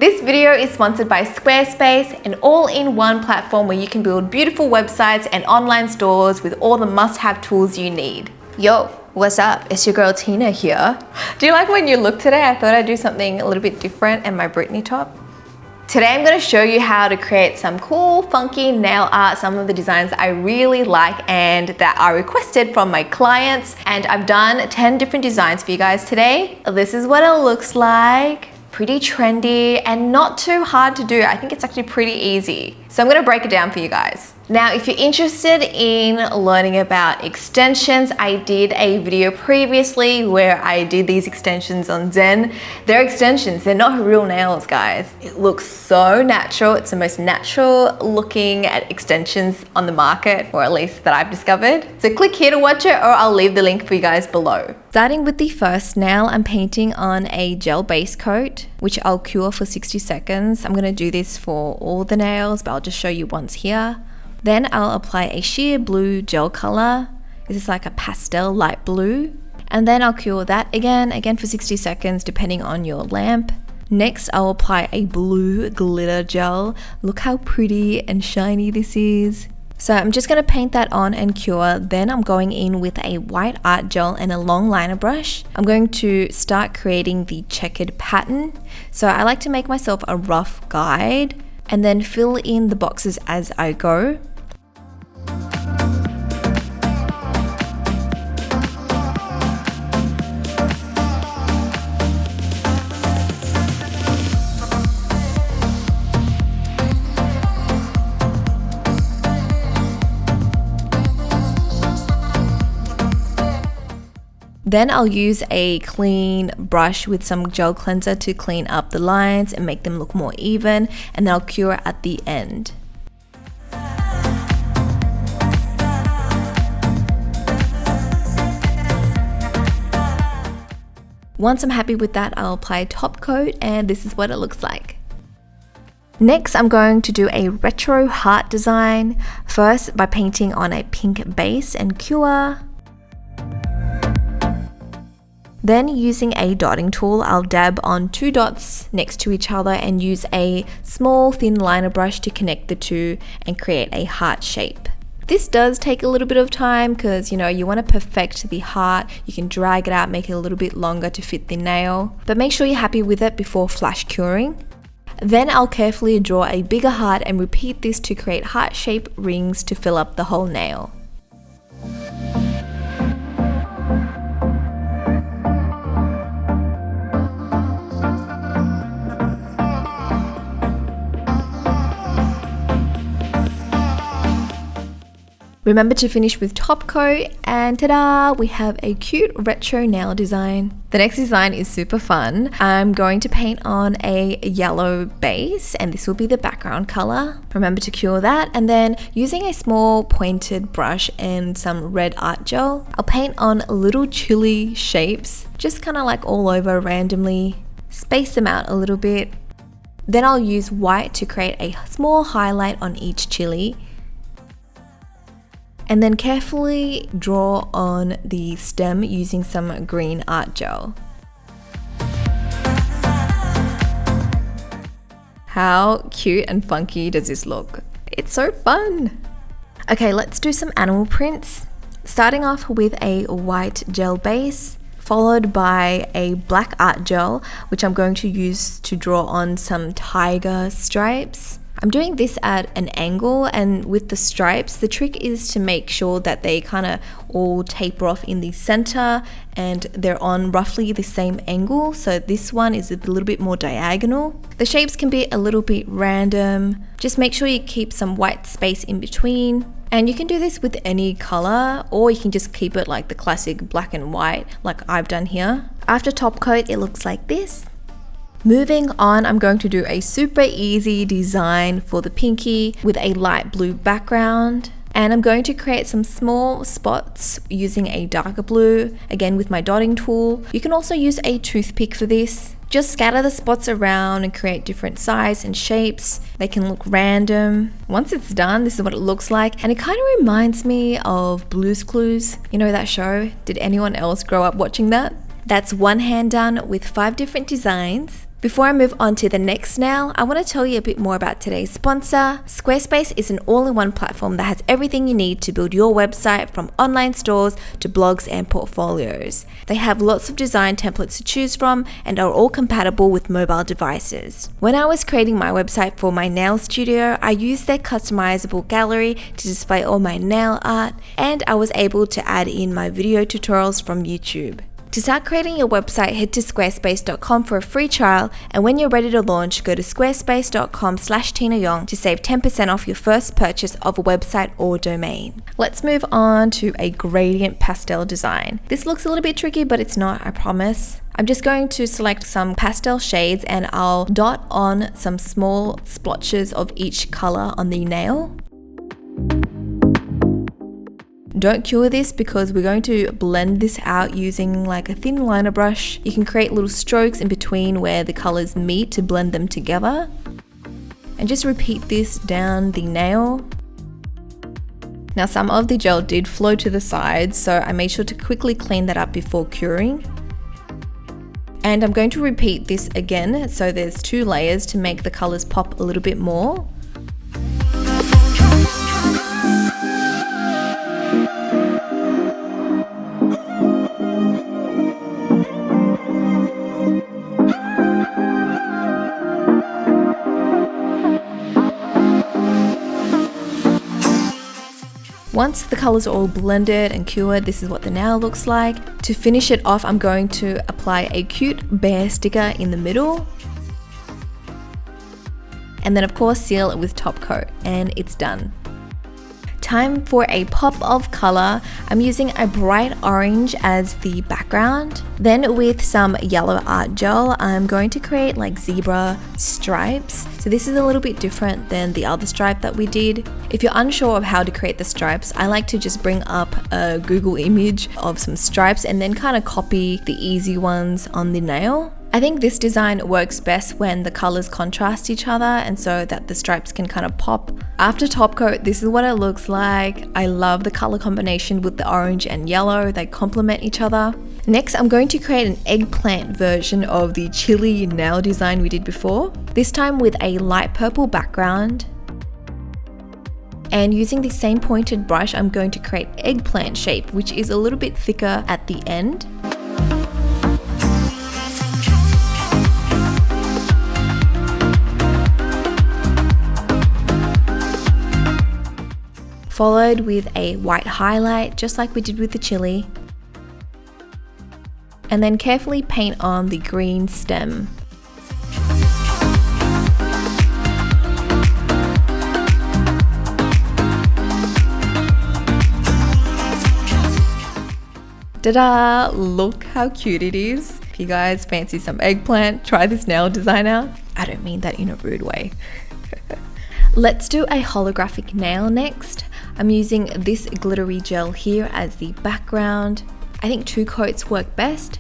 This video is sponsored by Squarespace, an all-in-one platform where you can build beautiful websites and online stores with all the must-have tools you need. Yo, what's up? It's your girl Tina here. Do you like my new look today? I thought I'd do something a little bit different and my Britney top. Today I'm going to show you how to create some cool, funky nail art, some of the designs that I really like and that are requested from my clients. And I've done 10 different designs for you guys today. This is what it looks like. Pretty trendy and not too hard to do. I think it's actually pretty easy. So I'm gonna break it down for you guys. Now, if you're interested in learning about extensions, I did a video previously where I did these extensions on Zen. They're extensions, they're not real nails, guys. It looks so natural. It's the most natural looking extensions on the market, or at least that I've discovered. So click here to watch it, or I'll leave the link for you guys below. Starting with the first nail, I'm painting on a gel base coat, which I'll cure for 60 seconds. I'm gonna do this for all the nails, but I'll just show you once here. Then I'll apply a sheer blue gel color. This is like a pastel light blue. And then I'll cure that again for 60 seconds depending on your lamp. Next, I'll apply a blue glitter gel. Look how pretty and shiny this is. So I'm just gonna paint that on and cure. Then I'm going in with a white art gel and a long liner brush. I'm going to start creating the checkered pattern. So I like to make myself a rough guide and then fill in the boxes as I go. Then I'll use a clean brush with some gel cleanser to clean up the lines and make them look more even, and then I'll cure at the end. Once I'm happy with that, I'll apply top coat, and this is what it looks like. Next, I'm going to do a retro heart design, first by painting on a pink base and cure. Then using a dotting tool, I'll dab on 2 dots next to each other and use a small thin liner brush to connect the two and create a heart shape. This does take a little bit of time because, you want to perfect the heart. You can drag it out, make it a little bit longer to fit the nail, but make sure you're happy with it before flash curing. Then I'll carefully draw a bigger heart and repeat this to create heart-shaped rings to fill up the whole nail. Remember to finish with top coat, and ta-da! We have a cute retro nail design. The next design is super fun. I'm going to paint on a yellow base, and this will be the background color. Remember to cure that, and then using a small pointed brush and some red art gel, I'll paint on little chili shapes, just kind of like all over randomly. Space them out a little bit. Then I'll use white to create a small highlight on each chili. And then carefully draw on the stem using some green art gel. How cute and funky does this look? It's so fun! Okay, let's do some animal prints. Starting off with a white gel base, followed by a black art gel, which I'm going to use to draw on some tiger stripes. I'm doing this at an angle, and with the stripes, the trick is to make sure that they kind of all taper off in the center and they're on roughly the same angle. So this one is a little bit more diagonal. The shapes can be a little bit random. Just make sure you keep some white space in between. And you can do this with any color, or you can just keep it like the classic black and white like I've done here. After top coat, it looks like this. Moving on, I'm going to do a super easy design for the pinky with a light blue background. And I'm going to create some small spots using a darker blue, again with my dotting tool. You can also use a toothpick for this. Just scatter the spots around and create different sizes and shapes. They can look random. Once it's done, this is what it looks like. And it kind of reminds me of Blue's Clues. You know that show? Did anyone else grow up watching that? That's one hand done with 5 different designs. Before I move on to the next nail, I want to tell you a bit more about today's sponsor. Squarespace is an all-in-one platform that has everything you need to build your website, from online stores to blogs and portfolios. They have lots of design templates to choose from and are all compatible with mobile devices. When I was creating my website for my nail studio, I used their customizable gallery to display all my nail art, and I was able to add in my video tutorials from YouTube. To start creating your website, head to squarespace.com for a free trial, and when you're ready to launch, go to squarespace.com/TinaYong to save 10% off your first purchase of a website or domain. Let's move on to a gradient pastel design. This looks a little bit tricky, but it's not, I promise. I'm just going to select some pastel shades and I'll dot on some small splotches of each color on the nail. Don't cure this because we're going to blend this out using like a thin liner brush. You can create little strokes in between where the colors meet to blend them together. And just repeat this down the nail. Now some of the gel did flow to the sides, so I made sure to quickly clean that up before curing. And I'm going to repeat this again, so there's 2 layers to make the colors pop a little bit more. Once the colors are all blended and cured, this is what the nail looks like. To finish it off, I'm going to apply a cute bear sticker in the middle. And then of course seal it with top coat, and it's done. Time for a pop of color. I'm using a bright orange as the background. Then with some yellow art gel, I'm going to create like zebra stripes. So this is a little bit different than the other stripe that we did. If you're unsure of how to create the stripes, I like to just bring up a Google image of some stripes and then kind of copy the easy ones on the nail. I think this design works best when the colors contrast each other and so that the stripes can kind of pop. After top coat, this is what it looks like. I love the color combination with the orange and yellow. They complement each other. Next, I'm going to create an eggplant version of the Chilli nail design we did before. This time with a light purple background. And using the same pointed brush, I'm going to create eggplant shape, which is a little bit thicker at the end. Followed with a white highlight, just like we did with the Chilli. And then carefully paint on the green stem. Ta-da! Look how cute it is. If you guys fancy some eggplant, try this nail design out. I don't mean that in a rude way. Let's do a holographic nail next. I'm using this glittery gel here as the background. I think 2 coats work best.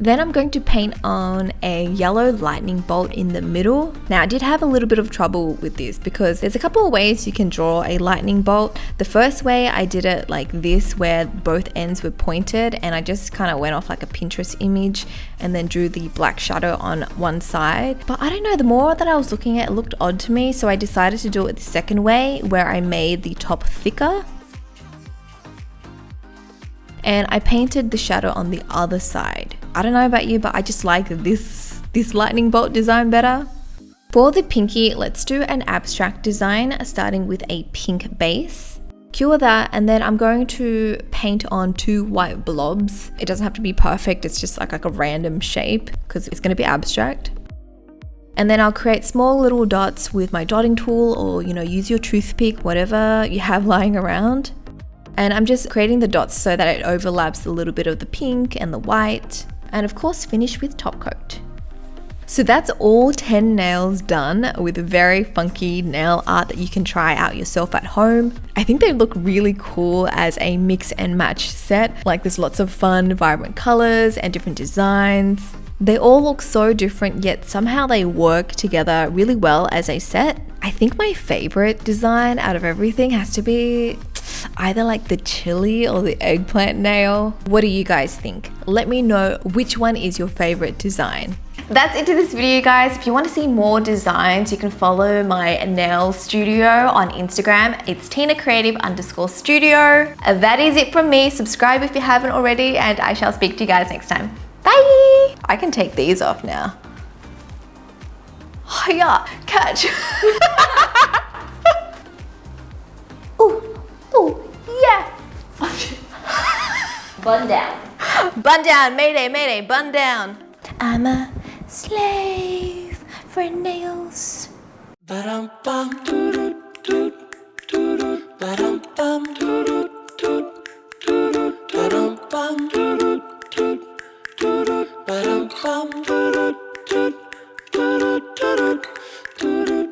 Then I'm going to paint on a yellow lightning bolt in the middle. Now I did have a little bit of trouble with this because there's a couple of ways you can draw a lightning bolt. The first way I did it like this, where both ends were pointed, and I just kind of went off like a Pinterest image and then drew the black shadow on one side. But I don't know, the more that I was looking at it, looked odd to me, so I decided to do it the second way, where I made the top thicker. And I painted the shadow on the other side. I don't know about you, but I just like this lightning bolt design better. For the pinky, let's do an abstract design, starting with a pink base. Cure that, and then I'm going to paint on 2 white blobs. It doesn't have to be perfect, it's just like a random shape because it's gonna be abstract. And then I'll create small little dots with my dotting tool, or use your toothpick, whatever you have lying around. And I'm just creating the dots so that it overlaps a little bit of the pink and the white, and of course finish with top coat. So that's all 10 nails done with very funky nail art that you can try out yourself at home. I think they look really cool as a mix and match set. Like, there's lots of fun, vibrant colors and different designs. They all look so different, yet somehow they work together really well as a set. I think my favorite design out of everything has to be either like the Chilli or the eggplant nail. What do you guys think? Let me know which one is your favorite design. That's it to this video, guys. If you want to see more designs, you can follow my nail studio on Instagram. It's TinaCreative_studio. That is it from me. Subscribe if you haven't already, and I shall speak to you guys next time. Bye! I can take these off now. Oh yeah, catch. Ooh, ooh, yeah. Bun down. Bun down, mayday, mayday, bun down. I'm a slave for nails.